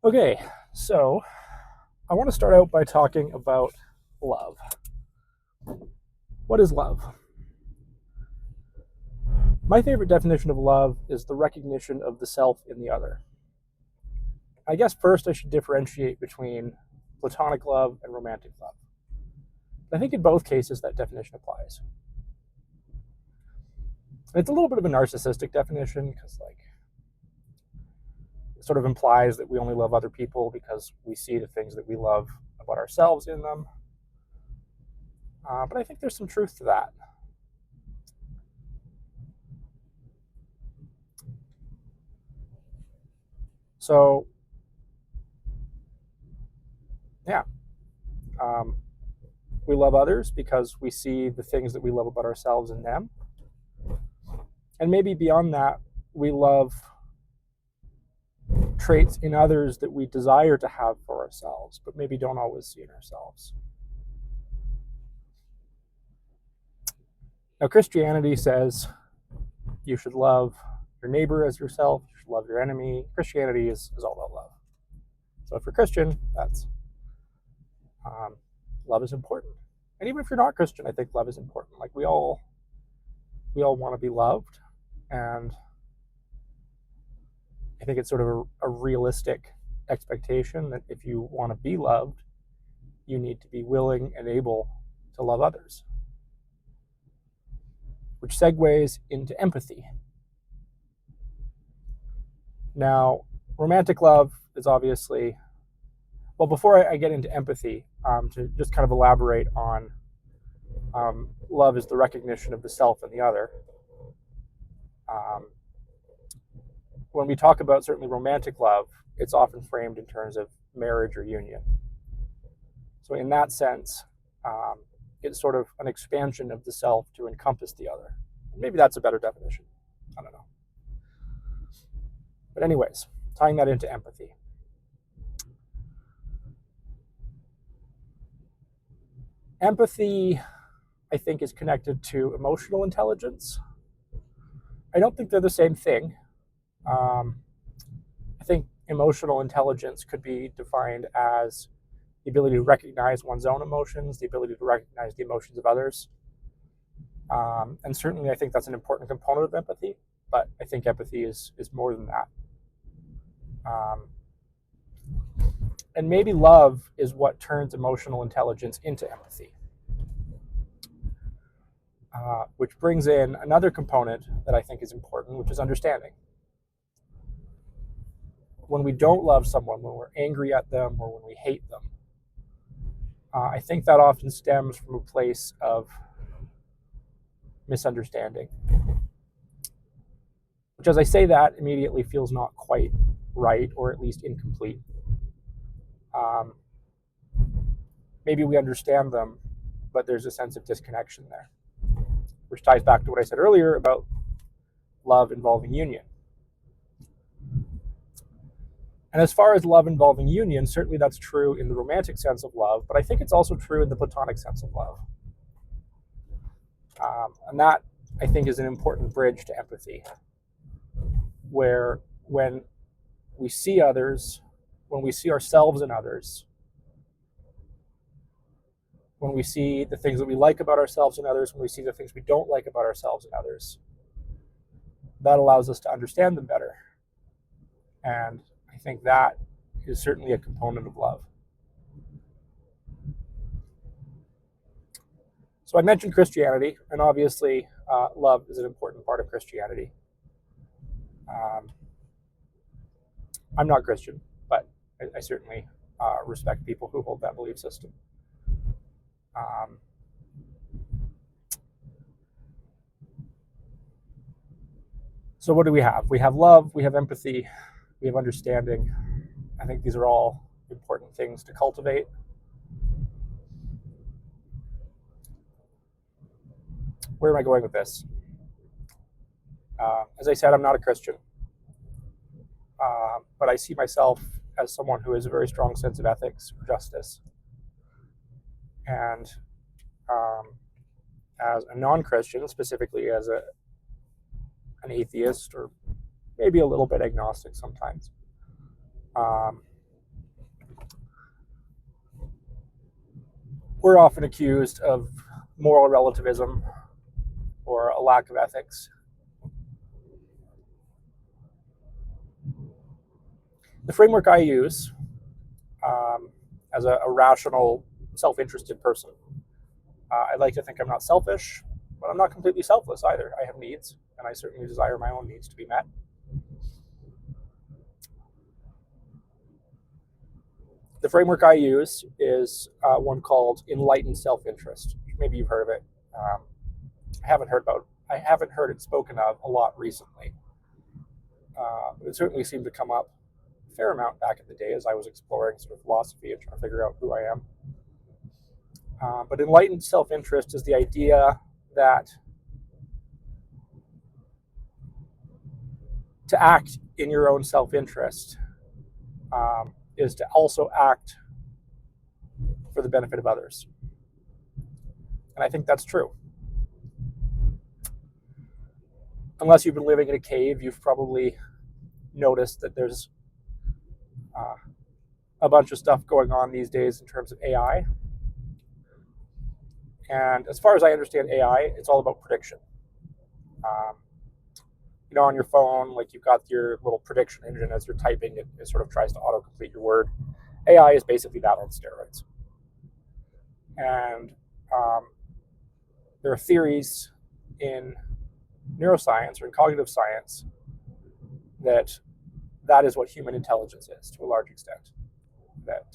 Okay, so I want to start out by talking about love. What is love? My favorite definition of love is the recognition of the self in the other. I guess first I should differentiate between platonic love and romantic love. I think in both cases that definition applies. It's a little bit of a narcissistic definition because, it sort of implies that we only love other people because we see the things that we love about ourselves in them. But I think there's some truth to that. So, yeah, um, we love others because we see the things that we love about ourselves in them. And maybe beyond that, we love traits in others that we desire to have for ourselves, but maybe don't always see in ourselves. Now, Christianity says you should love your neighbor as yourself, you should love your enemy. Christianity is all about love. So if you're Christian, that's love is important. And even if you're not Christian, I think love is important. Like we all want to be loved, and I think it's sort of a realistic expectation that if you want to be loved, you need to be willing and able to love others, which segues into empathy. Now, romantic love is obviously, well, before I get into empathy, to just kind of elaborate on love is the recognition of the self and the other. Um, when we talk about certainly romantic love, it's often framed in terms of marriage or union. So, in that sense, it's sort of an expansion of the self to encompass the other. Maybe that's a better definition. I don't know. But, anyways, tying that into empathy. Empathy, I think, is connected to emotional intelligence. I don't think they're the same thing. Um, I think emotional intelligence could be defined as the ability to recognize one's own emotions, the ability to recognize the emotions of others. And certainly, I think that's an important component of empathy, but I think empathy is more than that. Um, and maybe love is what turns emotional intelligence into empathy, which brings in another component that I think is important, which is understanding. When we don't love someone, when we're angry at them, or when we hate them, I think that often stems from a place of misunderstanding, which, as I say that, immediately feels not quite right, or at least incomplete. Um, Maybe we understand them, but there's a sense of disconnection there, which ties back to what I said earlier about love involving union. And as far as love involving union, certainly that's true in the romantic sense of love, but I think it's also true in the platonic sense of love. And that, I think, is an important bridge to empathy, where when we see others, when we see ourselves in others, when we see the things that we like about ourselves in others, when we see the things we don't like about ourselves in others, that allows us to understand them better. And I think that is certainly a component of love. So I mentioned Christianity, and obviously, love is an important part of Christianity. Um, I'm not Christian, but I certainly respect people who hold that belief system. Um, so, what do we have? We have love, we have empathy, we have understanding. I think these are all important things to cultivate. Where am I going with this? As I said, I'm not a Christian, but I see myself as someone who has a very strong sense of ethics, justice, and as a non-Christian, specifically as an atheist, or maybe a little bit agnostic sometimes. Um, we're often accused of moral relativism or a lack of ethics. The framework I use as a rational, self-interested person, I like to think I'm not selfish, but I'm not completely selfless either. I have needs, and I certainly desire my own needs to be met. The framework I use is one called enlightened self-interest. Maybe you've heard of it. I haven't heard it spoken of a lot recently. It certainly seemed to come up a fair amount back in the day as I was exploring sort of philosophy and trying to figure out who I am. But enlightened self-interest is the idea that to act in your own self-interest is to also act for the benefit of others. And I think that's true. Unless you've been living in a cave, you've probably noticed that there's a bunch of stuff going on these days in terms of AI. And as far as I understand AI, it's all about prediction. On your phone, like you've got your little prediction engine as you're typing, it sort of tries to autocomplete your word. AI is basically that on steroids. And there are theories in neuroscience or in cognitive science that is what human intelligence is to a large extent. That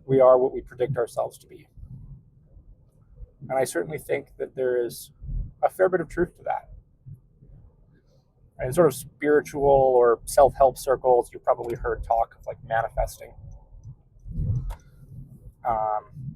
we are what we predict ourselves to be. And I certainly think that there is a fair bit of truth to that. In sort of spiritual or self-help circles, you've probably heard talk of like manifesting.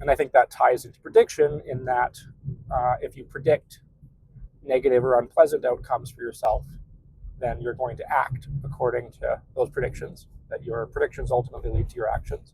And I think that ties into prediction in that if you predict negative or unpleasant outcomes for yourself, then you're going to act according to those predictions, that your predictions ultimately lead to your actions.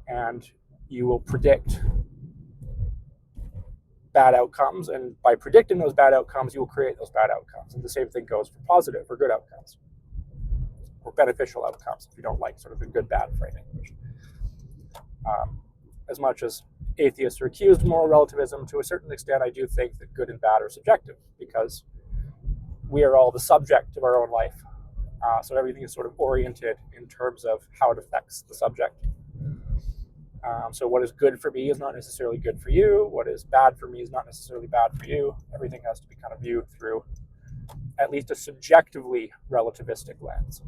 And you will predict bad outcomes, and by predicting those bad outcomes, you will create those bad outcomes. And the same thing goes for positive or good outcomes, or beneficial outcomes, if you don't like sort of the good-bad framing. As much as atheists are accused of moral relativism, to a certain extent, I do think that good and bad are subjective, because we are all the subject of our own life. So everything is sort of oriented in terms of how it affects the subject. So what is good for me is not necessarily good for you. What is bad for me is not necessarily bad for you. Everything has to be kind of viewed through at least a subjectively relativistic lens.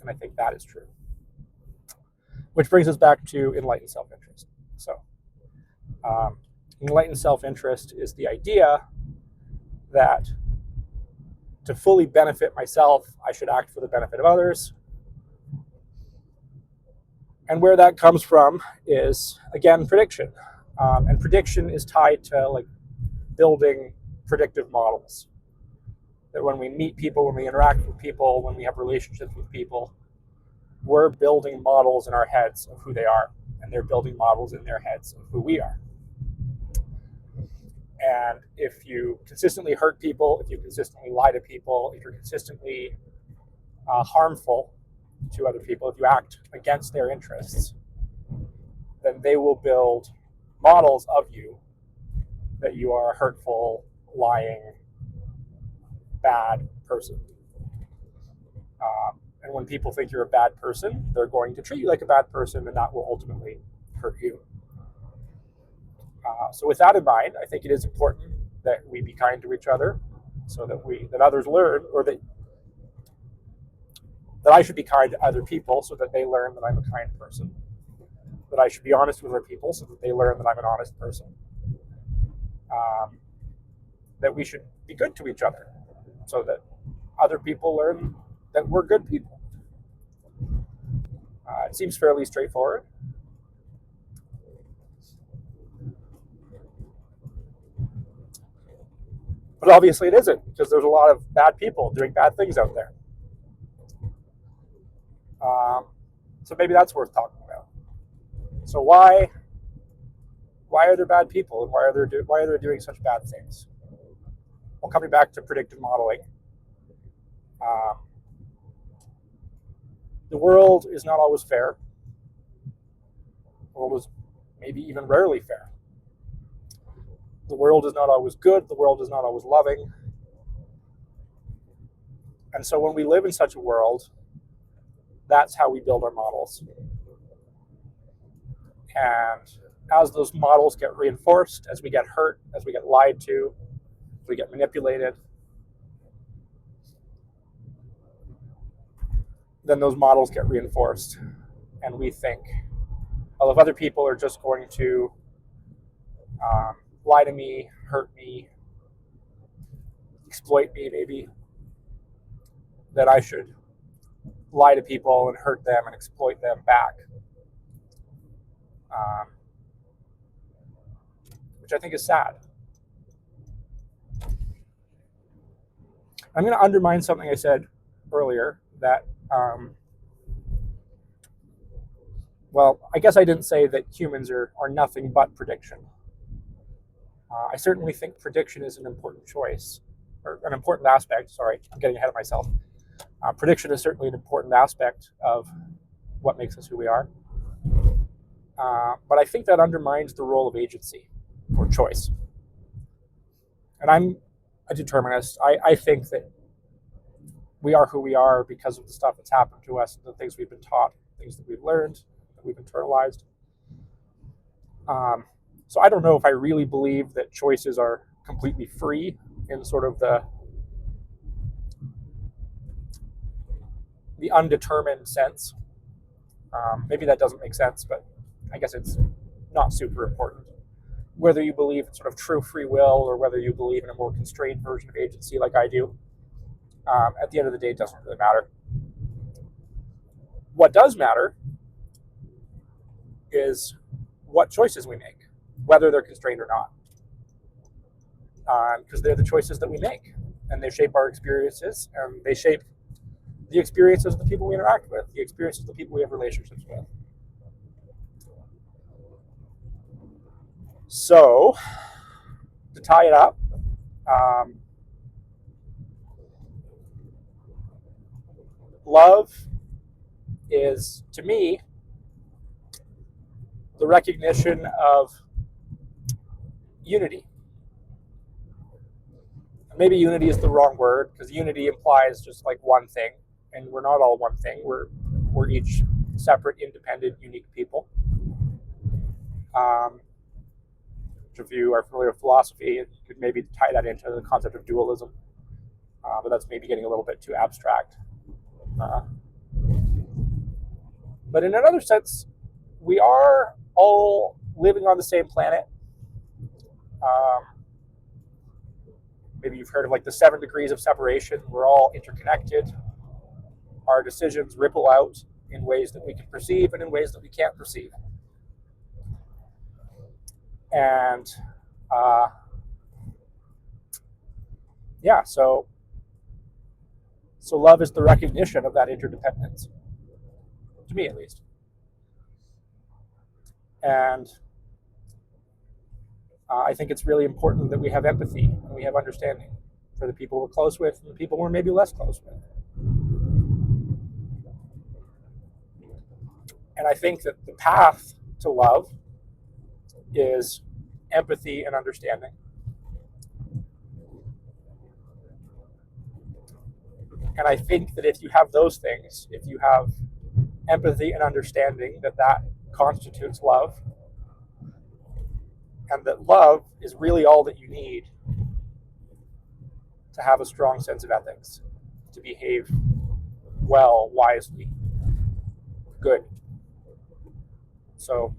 And I think that is true. Which brings us back to enlightened self-interest. So enlightened self-interest is the idea that to fully benefit myself, I should act for the benefit of others. And where that comes from is, again, prediction. And prediction is tied to like building predictive models. That when we meet people, when we interact with people, when we have relationships with people, we're building models in our heads of who they are, and they're building models in their heads of who we are. And if you consistently hurt people, if you consistently lie to people, if you're consistently harmful to other people, if you act against their interests, then they will build models of you that you are a hurtful, lying, bad person. And when people think you're a bad person, they're going to treat you like a bad person, and that will ultimately hurt you. So with that in mind, I think it is important that we be kind to each other, so that others learn, or that I should be kind to other people so that they learn that I'm a kind person. That I should be honest with other people so that they learn that I'm an honest person. That we should be good to each other so that other people learn that we're good people. It seems fairly straightforward. But obviously it isn't, because there's a lot of bad people doing bad things out there. So maybe that's worth talking about. So why are there bad people, and why are they doing such bad things? Well, coming back to predictive modeling, the world is not always fair, world is maybe even rarely fair. The world is not always good. The world is not always loving. And so when we live in such a world, that's how we build our models. And as those models get reinforced, as we get hurt, as we get lied to, as we get manipulated, then those models get reinforced. And we think, well, if other people are just going to lie to me, hurt me, exploit me maybe, that I should lie to people and hurt them and exploit them back. Which I think is sad. I'm going to undermine something I said earlier that, well, I guess I didn't say that humans are nothing but prediction. I certainly think prediction is an important choice, or an important aspect. Sorry, I'm getting ahead of myself. Prediction is certainly an important aspect of what makes us who we are. But I think that undermines the role of agency or choice. And I'm a determinist. I think that we are who we are because of the stuff that's happened to us, the things we've been taught, things that we've learned, that we've internalized. So I don't know if I really believe that choices are completely free in sort of the undetermined sense. Maybe that doesn't make sense, but I guess it's not super important. Whether you believe in sort of true free will or whether you believe in a more constrained version of agency like I do, at the end of the day, it doesn't really matter. What does matter is what choices we make, whether they're constrained or not. Because they're the choices that we make, and they shape our experiences, and they shape the experiences of the people we interact with, the experiences of the people we have relationships with. So, to tie it up, love is, to me, the recognition of unity. Maybe unity is the wrong word, because unity implies just like one thing, and we're not all one thing. We're each separate, independent, unique people. If you are familiar with philosophy, you could maybe tie that into the concept of dualism, but that's maybe getting a little bit too abstract. But in another sense, we are all living on the same planet. Maybe you've heard of like the 7 degrees of separation. We're all interconnected. Our decisions ripple out in ways that we can perceive and in ways that we can't perceive. And so love is the recognition of that interdependence, to me at least. And I think it's really important that we have empathy and we have understanding for the people we're close with and the people we're maybe less close with. And I think that the path to love is empathy and understanding. And I think that if you have those things, if you have empathy and understanding, that constitutes love, and that love is really all that you need to have a strong sense of ethics, to behave well, wisely, good. So,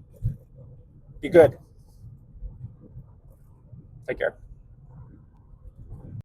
be good. Take care.